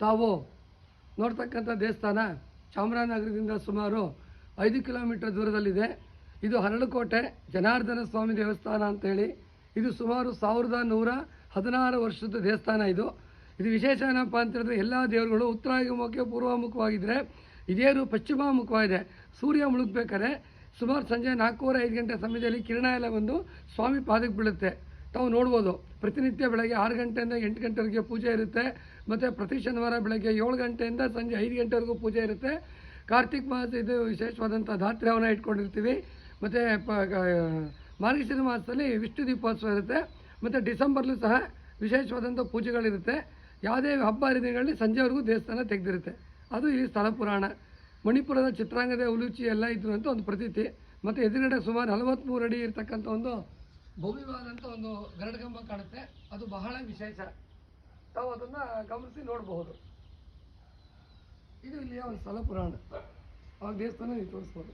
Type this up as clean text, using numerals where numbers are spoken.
ತಾವು ನೋಡ್ತಕ್ಕಂಥ ದೇವಸ್ಥಾನ ಚಾಮರಾಜನಗರದಿಂದ ಸುಮಾರು 5 ಕಿಲೋಮೀಟರ್ ದೂರದಲ್ಲಿದೆ. ಇದು ಹರಳಕೋಟೆ ಜನಾರ್ದನ ಸ್ವಾಮಿ ದೇವಸ್ಥಾನ ಅಂತೇಳಿ. ಇದು ಸುಮಾರು 1116 ವರ್ಷದ ದೇವಸ್ಥಾನ. ಇದು ವಿಶೇಷ ಏನಪ್ಪ ಅಂತ ಹೇಳಿದ್ರೆ ಎಲ್ಲ ದೇವರುಗಳು ಉತ್ತರಾಭಿಮುಖಕ್ಕೆ ಪೂರ್ವಮುಖವಾಗಿದ್ದರೆ ಇದೇನು ಪಶ್ಚಿಮಾಮುಖವಾಗಿದೆ. ಸೂರ್ಯ ಮುಳುಗಬೇಕಾದ್ರೆ ಸುಮಾರು ಸಂಜೆ 4:30-5 ಗಂಟೆ ಸಮಯದಲ್ಲಿ ಕಿರಣ ಎಲ್ಲ ಬಂದು ಸ್ವಾಮಿ ಪಾದಕ್ಕೆ ಬೀಳುತ್ತೆ. ತಾವು ನೋಡ್ಬೋದು. ಪ್ರತಿನಿತ್ಯ ಬೆಳಗ್ಗೆ 6 ಗಂಟೆಯಿಂದ 8 ಗಂಟೆವರೆಗೆ ಪೂಜೆ ಇರುತ್ತೆ. ಮತ್ತು ಪ್ರತಿ ಶನಿವಾರ ಬೆಳಗ್ಗೆ 7 ಗಂಟೆಯಿಂದ ಸಂಜೆ 5 ಗಂಟೆವರೆಗೂ ಪೂಜೆ ಇರುತ್ತೆ. ಕಾರ್ತಿಕ್ ಮಾಸ ಇದು ವಿಶೇಷವಾದಂಥ ಧಾತ್ರಿ ಹವನ ಇಟ್ಕೊಂಡಿರ್ತೀವಿ. ಮತ್ತು ಮಾರ್ಗಶಿರ ಮಾಸದಲ್ಲಿ ವಿಷ್ಣು ದೀಪೋತ್ಸವ ಇರುತ್ತೆ. ಮತ್ತು ಡಿಸೆಂಬರ್ಲೂ ಸಹ ವಿಶೇಷವಾದಂಥ ಪೂಜೆಗಳಿರುತ್ತೆ. ಯಾವುದೇ ಹಬ್ಬ ಹರಿದಿನಗಳಲ್ಲಿ ಸಂಜೆವರೆಗೂ ದೇವಸ್ಥಾನ ತೆಗೆದಿರುತ್ತೆ. ಅದು ಇಲ್ಲಿ ಸ್ಥಳ ಪುರಾಣ. ಮಣಿಪುರದ ಚಿತ್ರಾಂಗದ ಉಲುಚಿ ಎಲ್ಲ ಇದ್ರು ಅಂತ ಒಂದು ಪ್ರತೀತಿ. ಮತ್ತು ಎದುರುಗಡೆ ಸುಮಾರು 43 ಅಡಿ ಇರತಕ್ಕಂಥ ಒಂದು ಭವ್ಯವಾದಂಥ ಒಂದು ಗರಡಗಂಬ ಕಾಣುತ್ತೆ. ಅದು ಬಹಳ ವಿಶೇಷ. ತಾವು ಅದನ್ನು ಗಮನಿಸಿ ನೋಡಬಹುದು. ಇದು ಇಲ್ಲಿಯ ಒಂದು ಸ್ಥಳ ಪುರಾಣ. ಆ ದೇವಸ್ಥಾನ ನೀವು ತೋರಿಸ್ಬೋದು.